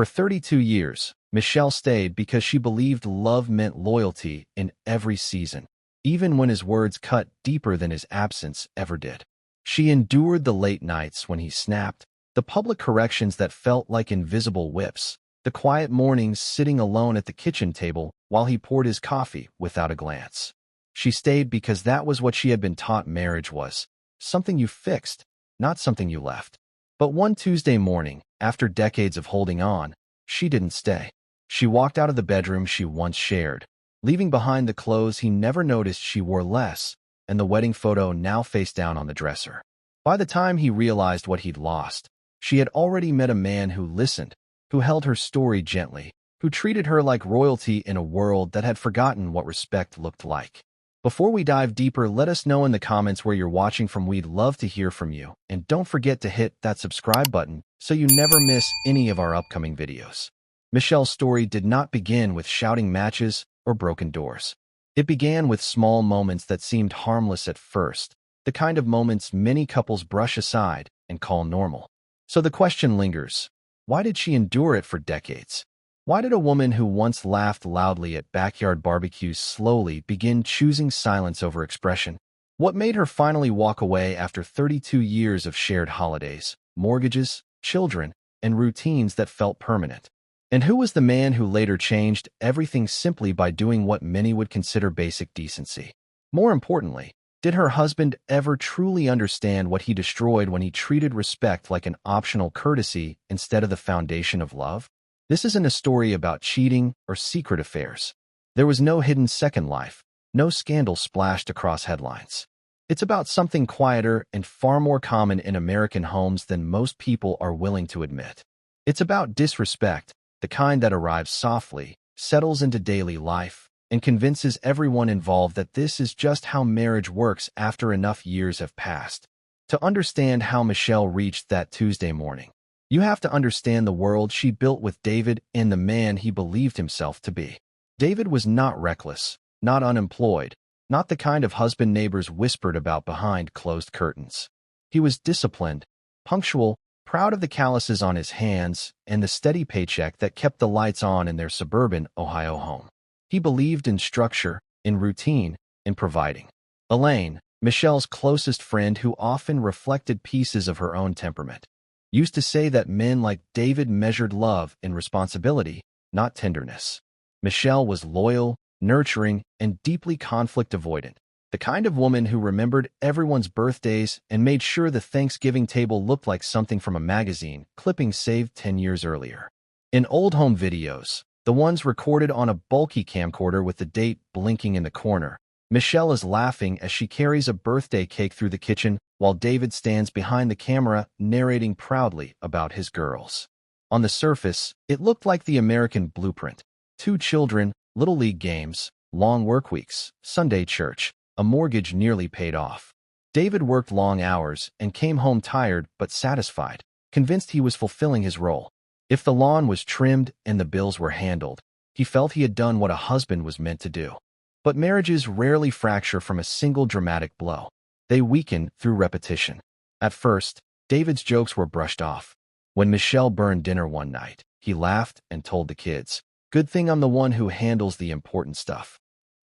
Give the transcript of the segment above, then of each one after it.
For 32 years, Michelle stayed because she believed love meant loyalty in every season, even when his words cut deeper than his absence ever did. She endured the late nights when he snapped, the public corrections that felt like invisible whips, the quiet mornings sitting alone at the kitchen table while he poured his coffee without a glance. She stayed because that was what she had been taught marriage was, something you fixed, not something you left. But one Tuesday morning, after decades of holding on, she didn't stay. She walked out of the bedroom she once shared, leaving behind the clothes he never noticed she wore less, and the wedding photo now face down on the dresser. By the time he realized what he'd lost, she had already met a man who listened, who held her story gently, who treated her like royalty in a world that had forgotten what respect looked like. Before we dive deeper, let us know in the comments where you're watching from. We'd love to hear from you, and don't forget to hit that subscribe button so you never miss any of our upcoming videos. Michelle's story did not begin with shouting matches or broken doors. It began with small moments that seemed harmless at first, the kind of moments many couples brush aside and call normal. So the question lingers, why did she endure it for decades? Why did a woman who once laughed loudly at backyard barbecues slowly begin choosing silence over expression? What made her finally walk away after 32 years of shared holidays, mortgages, children, and routines that felt permanent? And who was the man who later changed everything simply by doing what many would consider basic decency? More importantly, did her husband ever truly understand what he destroyed when he treated respect like an optional courtesy instead of the foundation of love? This isn't a story about cheating or secret affairs. There was no hidden second life, no scandal splashed across headlines. It's about something quieter and far more common in American homes than most people are willing to admit. It's about disrespect, the kind that arrives softly, settles into daily life, and convinces everyone involved that this is just how marriage works after enough years have passed. To understand how Michelle reached that Tuesday morning, you have to understand the world she built with David and the man he believed himself to be. David was not reckless, not unemployed, not the kind of husband neighbors whispered about behind closed curtains. He was disciplined, punctual, proud of the calluses on his hands and the steady paycheck that kept the lights on in their suburban Ohio home. He believed in structure, in routine, in providing. Elaine, Michelle's closest friend who often reflected pieces of her own temperament, used to say that men like David measured love in responsibility, not tenderness. Michelle was loyal, nurturing, and deeply conflict avoidant, the kind of woman who remembered everyone's birthdays and made sure the Thanksgiving table looked like something from a magazine clipping saved 10 years earlier. In old home videos, the ones recorded on a bulky camcorder with the date blinking in the corner, Michelle is laughing as she carries a birthday cake through the kitchen while David stands behind the camera narrating proudly about his girls. On the surface, it looked like the American blueprint. 2 children, little league games, long work weeks, Sunday church, a mortgage nearly paid off. David worked long hours and came home tired but satisfied, convinced he was fulfilling his role. If the lawn was trimmed and the bills were handled, he felt he had done what a husband was meant to do. But marriages rarely fracture from a single dramatic blow. They weaken through repetition. At first, David's jokes were brushed off. When Michelle burned dinner one night, he laughed and told the kids, "Good thing I'm the one who handles the important stuff."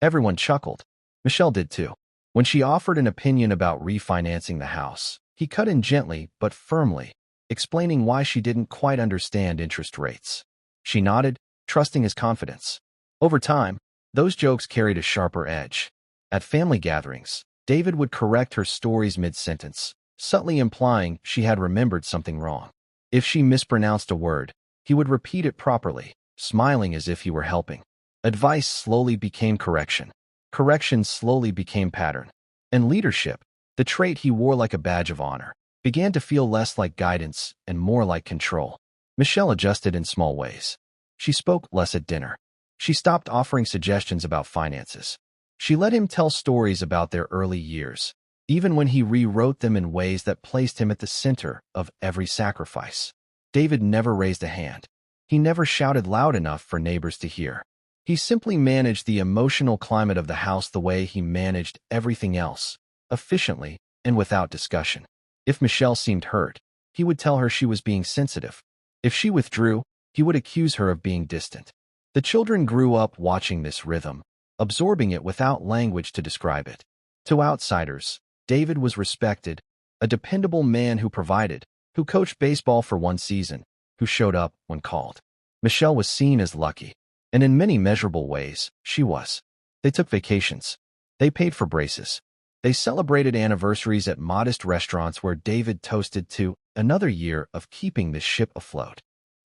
Everyone chuckled. Michelle did too. When she offered an opinion about refinancing the house, he cut in gently but firmly, explaining why she didn't quite understand interest rates. She nodded, trusting his confidence. Over time, those jokes carried a sharper edge. At family gatherings, David would correct her stories mid-sentence, subtly implying she had remembered something wrong. If she mispronounced a word, he would repeat it properly, smiling as if he were helping. Advice slowly became correction. Correction slowly became pattern. And leadership, the trait he wore like a badge of honor, began to feel less like guidance and more like control. Michelle adjusted in small ways. She spoke less at dinner. She stopped offering suggestions about finances. She let him tell stories about their early years, even when he rewrote them in ways that placed him at the center of every sacrifice. David never raised a hand. He never shouted loud enough for neighbors to hear. He simply managed the emotional climate of the house the way he managed everything else, efficiently and without discussion. If Michelle seemed hurt, he would tell her she was being sensitive. If she withdrew, he would accuse her of being distant. The children grew up watching this rhythm, absorbing it without language to describe it. To outsiders, David was respected, a dependable man who provided, who coached baseball for one season, who showed up when called. Michelle was seen as lucky, and in many measurable ways, she was. They took vacations. They paid for braces. They celebrated anniversaries at modest restaurants where David toasted to another year of keeping the ship afloat.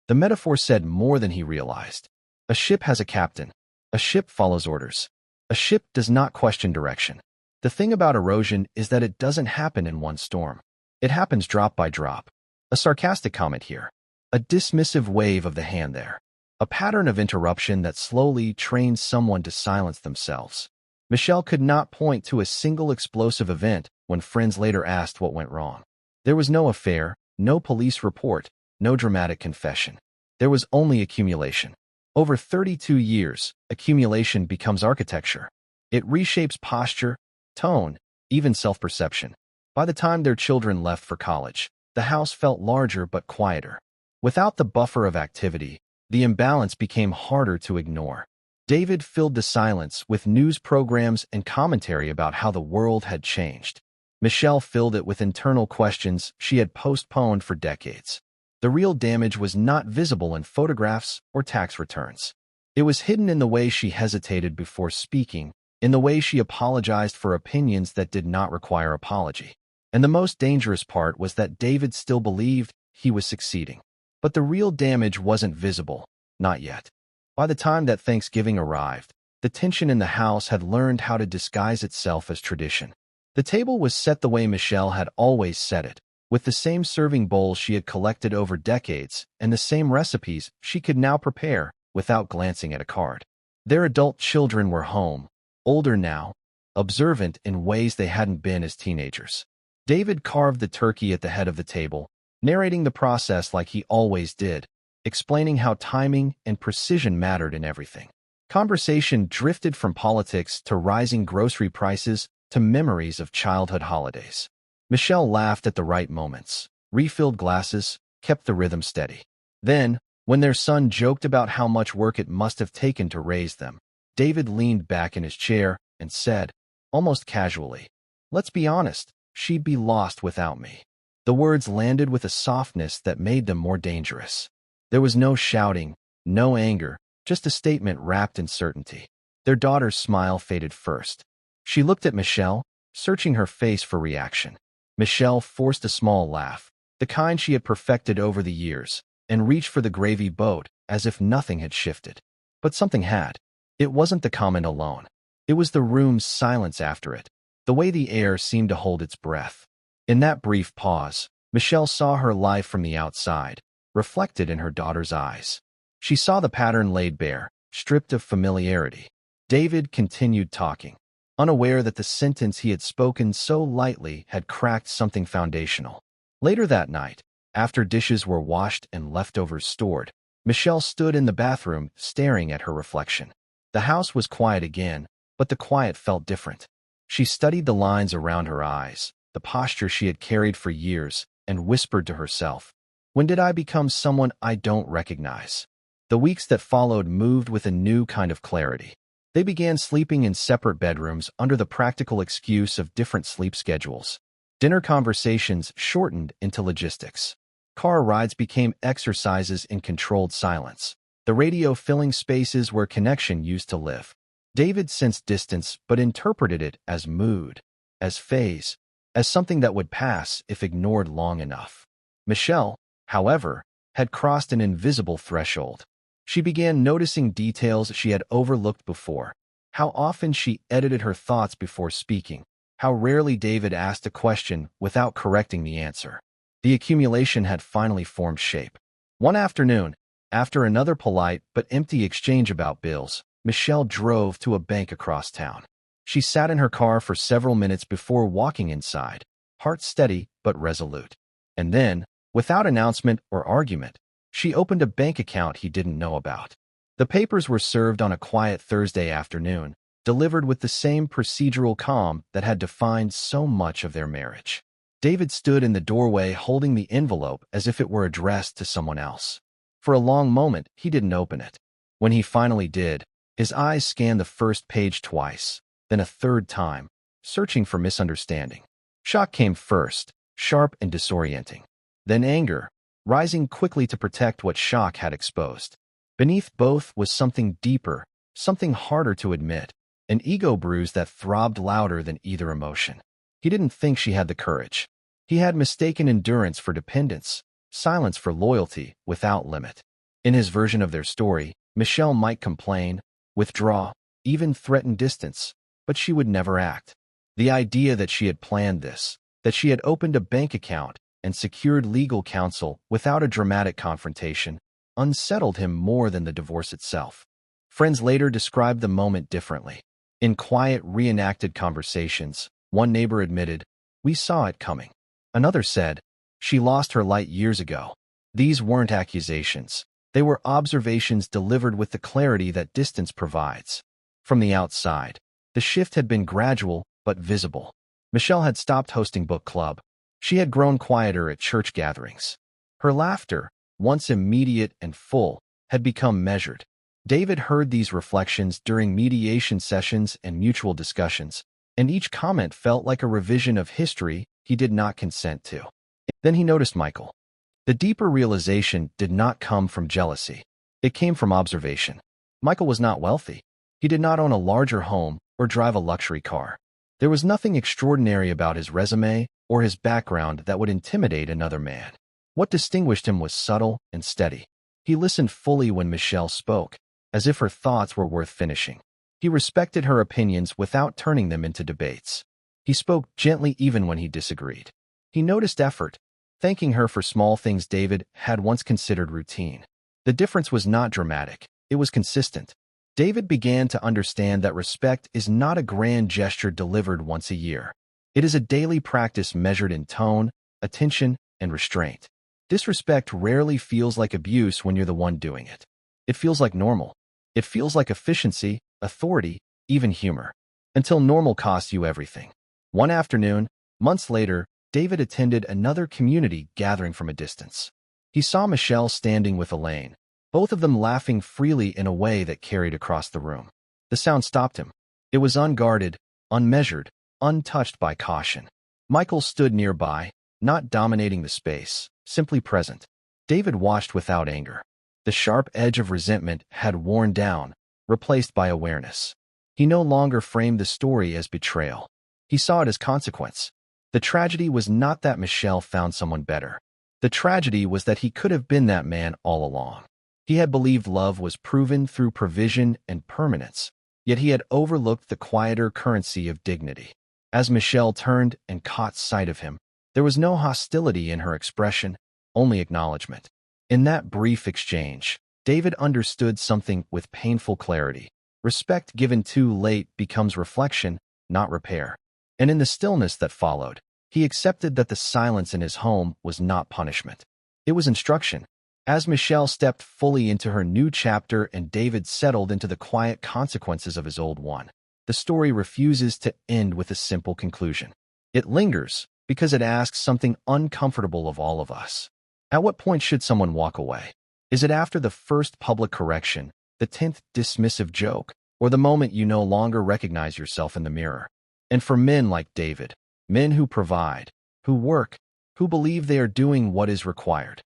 The metaphor said more than he realized. A ship has a captain. A ship follows orders. A ship does not question direction. The thing about erosion is that it doesn't happen in one storm. It happens drop by drop. A sarcastic comment here. A dismissive wave of the hand there. A pattern of interruption that slowly trains someone to silence themselves. Michelle could not point to a single explosive event when friends later asked what went wrong. There was no affair, no police report, no dramatic confession. There was only accumulation. Over 32 years, accumulation becomes architecture. It reshapes posture, tone, even self-perception. By the time their children left for college, the house felt larger but quieter. Without the buffer of activity, the imbalance became harder to ignore. David filled the silence with news programs and commentary about how the world had changed. Michelle filled it with internal questions she had postponed for decades. The real damage was not visible in photographs or tax returns. It was hidden in the way she hesitated before speaking, in the way she apologized for opinions that did not require apology. And the most dangerous part was that David still believed he was succeeding. But the real damage wasn't visible, not yet. By the time that Thanksgiving arrived, the tension in the house had learned how to disguise itself as tradition. The table was set the way Michelle had always set it, with the same serving bowls she had collected over decades and the same recipes she could now prepare without glancing at a card. Their adult children were home, older now, observant in ways they hadn't been as teenagers. David carved the turkey at the head of the table, narrating the process like he always did, explaining how timing and precision mattered in everything. Conversation drifted from politics to rising grocery prices to memories of childhood holidays. Michelle laughed at the right moments, refilled glasses, kept the rhythm steady. Then, when their son joked about how much work it must have taken to raise them, David leaned back in his chair and said, almost casually, "Let's be honest, she'd be lost without me." The words landed with a softness that made them more dangerous. There was no shouting, no anger, just a statement wrapped in certainty. Their daughter's smile faded first. She looked at Michelle, searching her face for reaction. Michelle forced a small laugh, the kind she had perfected over the years, and reached for the gravy boat as if nothing had shifted. But something had. It wasn't the comment alone. It was the room's silence after it, the way the air seemed to hold its breath. In that brief pause, Michelle saw her life from the outside, reflected in her daughter's eyes. She saw the pattern laid bare, stripped of familiarity. David continued talking, unaware that the sentence he had spoken so lightly had cracked something foundational. Later that night, after dishes were washed and leftovers stored, Michelle stood in the bathroom staring at her reflection. The house was quiet again, but the quiet felt different. She studied the lines around her eyes, the posture she had carried for years, and whispered to herself, "When did I become someone I don't recognize?" The weeks that followed moved with a new kind of clarity. They began sleeping in separate bedrooms under the practical excuse of different sleep schedules. Dinner conversations shortened into logistics. Car rides became exercises in controlled silence, the radio filling spaces where connection used to live. David sensed distance but interpreted it as mood, as phase, as something that would pass if ignored long enough. Michelle, however, had crossed an invisible threshold. She began noticing details she had overlooked before, how often she edited her thoughts before speaking, how rarely David asked a question without correcting the answer. The accumulation had finally formed shape. One afternoon, after another polite but empty exchange about bills, Michelle drove to a bank across town. She sat in her car for several minutes before walking inside, heart steady but resolute. And then, without announcement or argument, she opened a bank account he didn't know about. The papers were served on a quiet Thursday afternoon, delivered with the same procedural calm that had defined so much of their marriage. David stood in the doorway holding the envelope as if it were addressed to someone else. For a long moment, he didn't open it. When he finally did, his eyes scanned the first page twice, then a third time, searching for misunderstanding. Shock came first, sharp and disorienting. Then anger, rising quickly to protect what shock had exposed. Beneath both was something deeper, something harder to admit, an ego bruise that throbbed louder than either emotion. He didn't think she had the courage. He had mistaken endurance for dependence, silence for loyalty without limit. In his version of their story, Michelle might complain, withdraw, even threaten distance, but she would never act. The idea that she had planned this, that she had opened a bank account and secured legal counsel without a dramatic confrontation, unsettled him more than the divorce itself. Friends later described the moment differently. In quiet, reenacted conversations, one neighbor admitted, "We saw it coming." Another said, "She lost her light years ago." These weren't accusations. They were observations delivered with the clarity that distance provides. From the outside, the shift had been gradual but visible. Michelle had stopped hosting book club. She had grown quieter at church gatherings. Her laughter, once immediate and full, had become measured. David heard these reflections during mediation sessions and mutual discussions, and each comment felt like a revision of history he did not consent to. Then he noticed Michael. The deeper realization did not come from jealousy. It came from observation. Michael was not wealthy. He did not own a larger home or drive a luxury car. There was nothing extraordinary about his resume or his background that would intimidate another man. What distinguished him was subtle and steady. He listened fully when Michelle spoke, as if her thoughts were worth finishing. He respected her opinions without turning them into debates. He spoke gently even when he disagreed. He noticed effort, thanking her for small things David had once considered routine. The difference was not dramatic, it was consistent. David began to understand that respect is not a grand gesture delivered once a year. It is a daily practice measured in tone, attention, and restraint. Disrespect rarely feels like abuse when you're the one doing it. It feels like normal. It feels like efficiency, authority, even humor. Until normal costs you everything. One afternoon, months later, David attended another community gathering from a distance. He saw Michelle standing with Elaine, both of them laughing freely in a way that carried across the room. The sound stopped him. It was unguarded, unmeasured, untouched by caution. Michael stood nearby, not dominating the space, simply present. David watched without anger. The sharp edge of resentment had worn down, replaced by awareness. He no longer framed the story as betrayal. He saw it as consequence. The tragedy was not that Michelle found someone better. The tragedy was that he could have been that man all along. He had believed love was proven through provision and permanence, yet he had overlooked the quieter currency of dignity. As Michelle turned and caught sight of him, there was no hostility in her expression, only acknowledgement. In that brief exchange, David understood something with painful clarity. Respect given too late becomes reflection, not repair. And in the stillness that followed, he accepted that the silence in his home was not punishment. It was instruction. As Michelle stepped fully into her new chapter and David settled into the quiet consequences of his old one, the story refuses to end with a simple conclusion. It lingers because it asks something uncomfortable of all of us. At what point should someone walk away? Is it after the first public correction, the 10th dismissive joke, or the moment you no longer recognize yourself in the mirror? And for men like David, men who provide, who work, who believe they are doing what is required,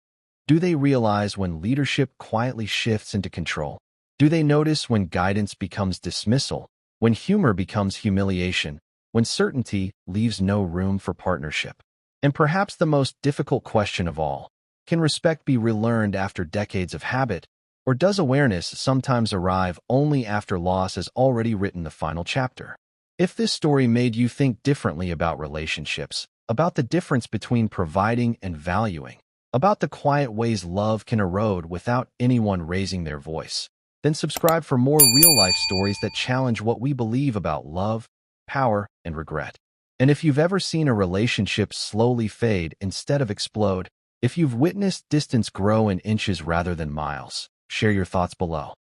do they realize when leadership quietly shifts into control? Do they notice when guidance becomes dismissal, when humor becomes humiliation, when certainty leaves no room for partnership? And perhaps the most difficult question of all, can respect be relearned after decades of habit, or does awareness sometimes arrive only after loss has already written the final chapter? If this story made you think differently about relationships, about the difference between providing and valuing, about the quiet ways love can erode without anyone raising their voice, then subscribe for more real-life stories that challenge what we believe about love, power, and regret. And if you've ever seen a relationship slowly fade instead of explode, if you've witnessed distance grow in inches rather than miles, share your thoughts below.